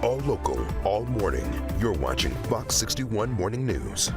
All local, all morning. You're watching Fox 61 Morning News.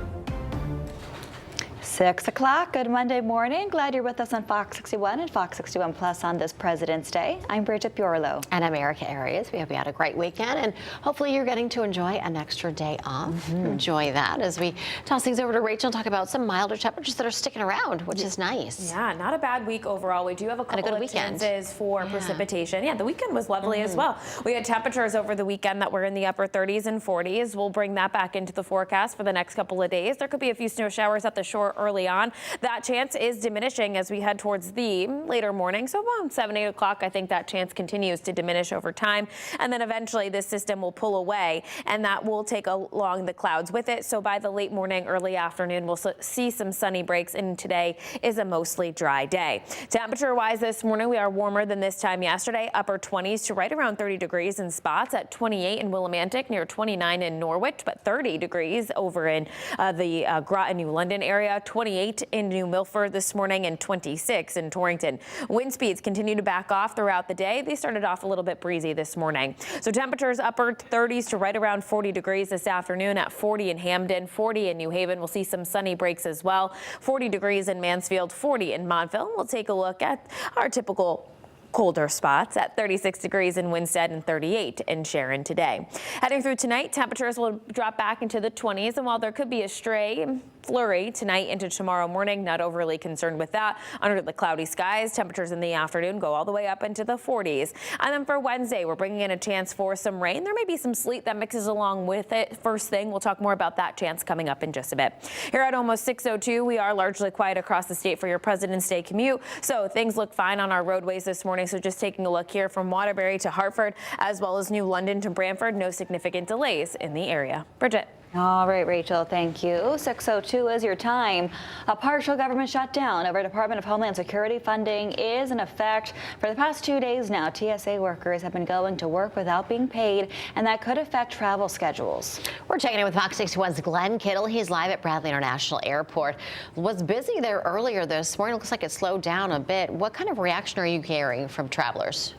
6 o'clock, good Monday morning. Glad you're with us on Fox 61 and Fox 61 Plus on this President's Day. I'm Bridget Burelow. And I'm Erica Arias. We hope you had a great weekend, and hopefully you're getting to enjoy an extra day off. Enjoy that as we toss things over to Rachel and talk about some milder temperatures that are sticking around, which is nice. Yeah, not a bad week overall. We do have a couple of chances for precipitation. Yeah, the weekend was lovely as well. We had temperatures over the weekend that were in the upper 30s and 40s. We'll bring that back into the forecast for the next couple of days. There could be a few snow showers at the shore early on. That chance is diminishing as we head towards the later morning. So around 7, 8 o'clock, I think that chance continues to diminish over time. And then eventually this system will pull away, and that will take along the clouds with it. So by the late morning, early afternoon, we'll see some sunny breaks, and today is a mostly dry day. Temperature wise this morning, we are warmer than this time yesterday, upper 20s to right around 30 degrees in spots, at 28 in Willimantic, near 29 in Norwich, but 30 degrees over in the Groton, New London area, 28 in New Milford this morning, and 26 in Torrington. Wind speeds continue to back off throughout the day. They started off a little bit breezy this morning. So temperatures upper 30s to right around 40 degrees this afternoon, at 40 in Hamden, 40 in New Haven. We'll see some sunny breaks as well. 40 degrees in Mansfield, 40 in Montville. We'll take a look at our typical colder spots at 36 degrees in Winstead and 38 in Sharon today. Heading through tonight, temperatures will drop back into the 20s, and while there could be a stray flurry tonight into tomorrow morning, not overly concerned with that. Under the cloudy skies, temperatures in the afternoon go all the way up into the 40s. And then for Wednesday, we're bringing in a chance for some rain. There may be some sleet that mixes along with it first thing. We'll talk more about that chance coming up in just a bit. Here at almost 6:02, we are largely quiet across the state for your President's Day commute, so things look fine on our roadways this morning. So just taking a look here from Waterbury to Hartford, as well as New London to Brantford, no significant delays in the area. Bridget. All right, Rachel, thank you. 6:02 is your time. A partial government shutdown over Department of Homeland Security funding is in effect. For the past 2 days now, TSA workers have been going to work without being paid, and that could affect travel schedules. We're checking in with Fox 61's Glenn Kittle. He's live at Bradley International Airport. Was busy there earlier this morning. Looks like it slowed down a bit. What kind of reaction are you hearing from travelers?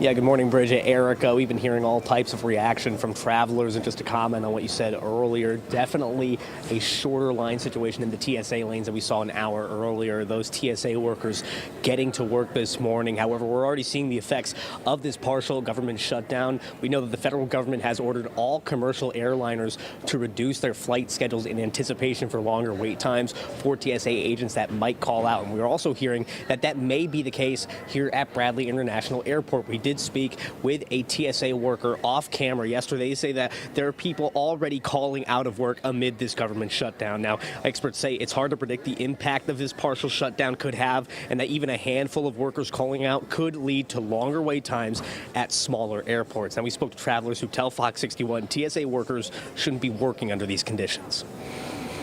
Yeah, good morning, Bridget, Erica. We've been hearing all types of reaction from travelers, and just to comment on what you said earlier, definitely a shorter line situation in the TSA lanes that we saw an hour earlier. Those TSA workers getting to work this morning. However, we're already seeing the effects of this partial government shutdown. We know that the federal government has ordered all commercial airliners to reduce their flight schedules in anticipation for longer wait times for TSA agents that might call out. And we're also hearing that that may be the case here at Bradley International Airport. We did speak with a TSA worker off camera yesterday. They say that there are people already calling out of work amid this government shutdown. Now, experts say it's hard to predict the impact of this partial shutdown could have, and that even a handful of workers calling out could lead to longer wait times at smaller airports. Now, we spoke to travelers who tell Fox 61 TSA workers shouldn't be working under these conditions.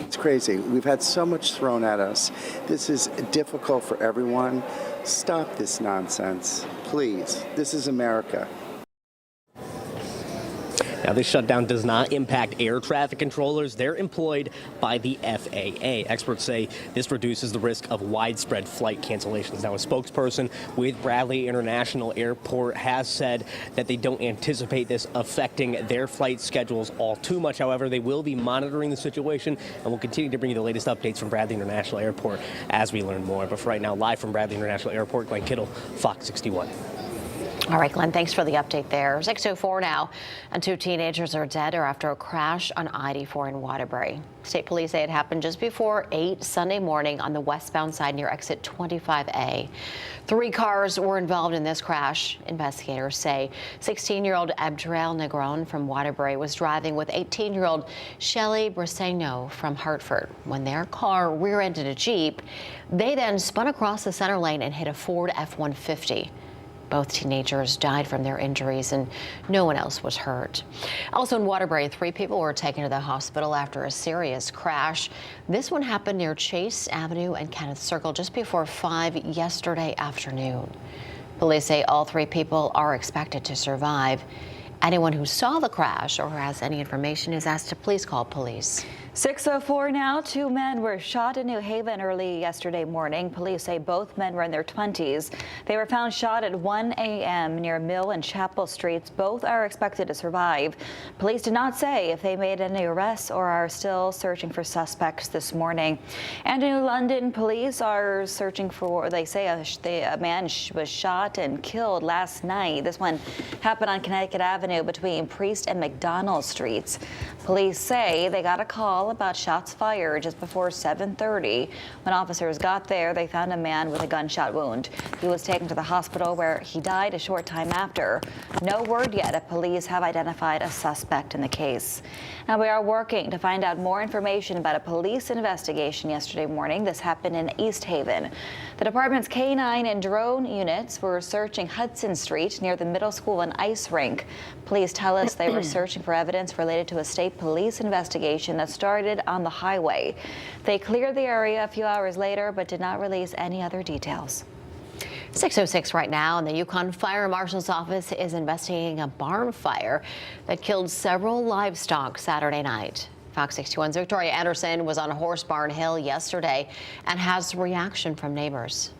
It's crazy. We've had so much thrown at us. This is difficult for everyone. Stop this nonsense, please. This is America. Now, this shutdown does not impact air traffic controllers. They're employed by the FAA. Experts say this reduces the risk of widespread flight cancellations. Now, a spokesperson with Bradley International Airport has said that they don't anticipate this affecting their flight schedules all too much. However, they will be monitoring the situation, and will continue to bring you the latest updates from Bradley International Airport as we learn more. But for right now, live from Bradley International Airport, Glenn Kittle, Fox 61. All right, Glenn, thanks for the update there. 6:04 now, and 2 teenagers are dead after a crash on I-84 in Waterbury. State police say it happened just before 8 Sunday morning on the westbound side near exit 25A. 3 cars were involved in this crash. Investigators say 16-year-old Abdrail Negron from Waterbury was driving with 18-year-old Shelly Briseno from Hartford. When their car rear-ended a Jeep, they then spun across the center lane and hit a Ford F-150. Both teenagers died from their injuries, and no one else was hurt. Also in Waterbury, 3 people were taken to the hospital after a serious crash. This one happened near Chase Avenue and Kenneth Circle just before 5 yesterday afternoon. Police say all 3 people are expected to survive. Anyone who saw the crash or has any information is asked to please call police. 6:04 now. 2 men were shot in New Haven early yesterday morning. Police say both men were in their 20s. They were found shot at 1 a.m. near Mill and Chapel Streets. Both are expected to survive. Police did not say if they made any arrests or are still searching for suspects this morning. And in New London, police are searching for, they say a man was shot and killed last night. This one happened on Connecticut Avenue between Priest and McDonald Streets. Police say they got a call about shots fired just before 7:30. When officers got there, they found a man with a gunshot wound. He was taken to the hospital where he died a short time after. No word yet if police have identified a suspect in the case. Now, we are working to find out more information about a police investigation yesterday morning. This happened in East Haven. The department's K-9 and drone units were searching Hudson Street near the middle school and ice rink. Police tell us they were searching for evidence related to a state police investigation that started on the highway. They cleared the area a few hours later, but did not release any other details. 6:06 right now, and the UConn Fire Marshal's office is investigating a barn fire that killed several livestock Saturday night. Fox 61's Victoria Anderson was on Horse Barn Hill yesterday and has reaction from neighbors.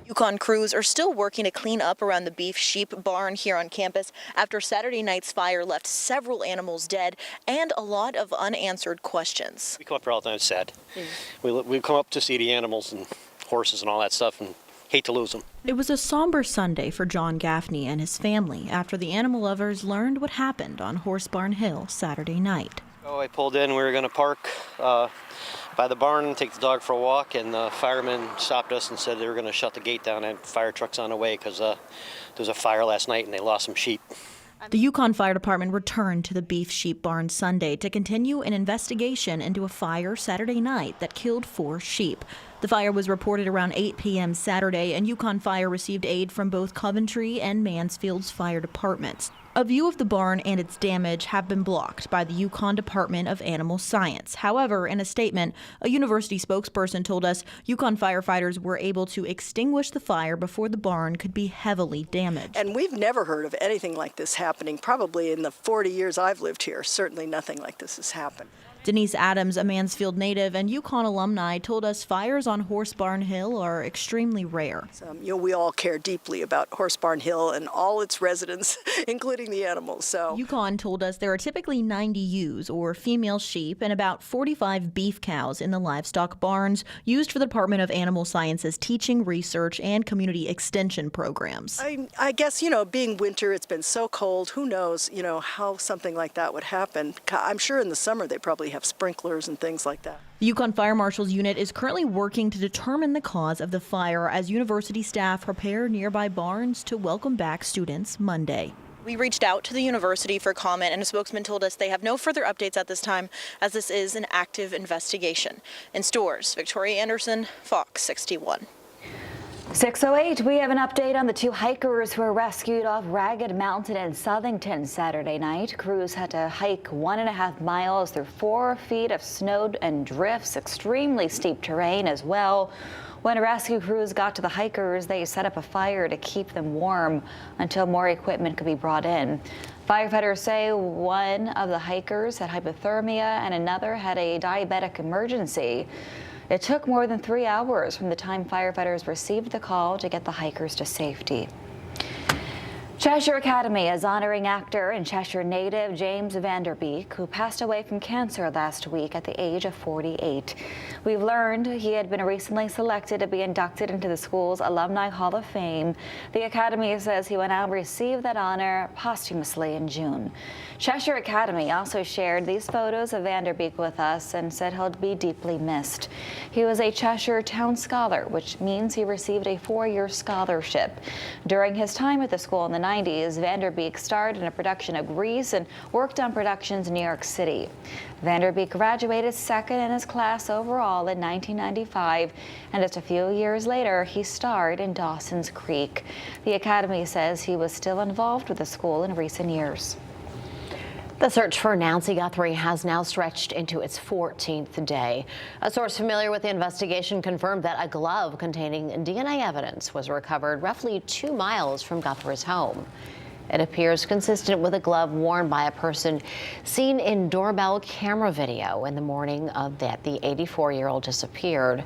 UConn crews are still working to clean up around the beef sheep barn here on campus after Saturday night's fire left several animals dead and a lot of unanswered questions. We come up here all the time, it's sad. We come up to see the animals and horses and all that stuff and hate to lose them. It was a somber Sunday for John Gaffney and his family after the animal lovers learned what happened on Horse Barn Hill Saturday night. So I pulled in, we were going to park by the barn and take the dog for a walk, and the firemen stopped us and said they were going to shut the gate down and fire trucks on the way because there was a fire last night and they lost some sheep. The UConn Fire Department returned to the beef sheep barn Sunday to continue an investigation into a fire Saturday night that killed 4 sheep. The fire was reported around 8 p.m. Saturday, and UConn Fire received aid from both Coventry and Mansfield's fire departments. A view of the barn and its damage have been blocked by the UConn Department of Animal Science. However, in a statement, a university spokesperson told us UConn firefighters were able to extinguish the fire before the barn could be heavily damaged. And we've never heard of anything like this happening. Probably in the 40 years I've lived here, certainly nothing like this has happened. Denise Adams, a Mansfield native and UConn alumni, told us fires on Horse Barn Hill are extremely rare. We all care deeply about Horse Barn Hill and all its residents, including the animals. UConn told us there are typically 90 ewes, or female sheep, and about 45 beef cows in the livestock barns used for the Department of Animal Science's teaching, research, and community extension programs. I guess, being winter, it's been so cold. Who knows, how something like that would happen. I'm sure in the summer they probably have sprinklers and things like that. The UConn Fire Marshal's unit is currently working to determine the cause of the fire as university staff prepare nearby barns to welcome back students Monday. We reached out to the university for comment, and a spokesman told us they have no further updates at this time, as this is an active investigation. In Stores, Victoria Anderson, Fox 61. 6:08, we have an update on the 2 hikers who were rescued off Ragged Mountain in Southington Saturday night. Crews had to hike 1.5 miles through 4 feet of snow and drifts, extremely steep terrain as well. When rescue crews got to the hikers, they set up a fire to keep them warm until more equipment could be brought in. Firefighters say one of the hikers had hypothermia and another had a diabetic emergency. It took more than 3 hours from the time firefighters received the call to get the hikers to safety. Cheshire Academy is honoring actor and Cheshire native James Van Der Beek, who passed away from cancer last week at the age of 48. We've learned he had been recently selected to be inducted into the school's Alumni Hall of Fame. The Academy says he will now receive that honor posthumously in June. Cheshire Academy also shared these photos of Van Der Beek with us and said he'll be deeply missed. He was a Cheshire Town Scholar, which means he received a 4-year scholarship. During his time at the school in the 90s, Van Der Beek starred in a production of Grease and worked on productions in New York City. Van Der Beek graduated second in his class overall in 1995, and just a few years later, he starred in Dawson's Creek. The Academy says he was still involved with the school in recent years. The search for Nancy Guthrie has now stretched into its 14th day. A source familiar with the investigation confirmed that a glove containing DNA evidence was recovered roughly 2 miles from Guthrie's home. It appears consistent with a glove worn by a person seen in doorbell camera video in the morning of that the 84-year-old disappeared.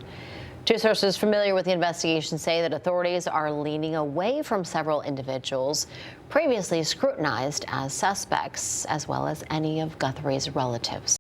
Two sources familiar with the investigation say that authorities are leaning away from several individuals previously scrutinized as suspects, as well as any of Guthrie's relatives.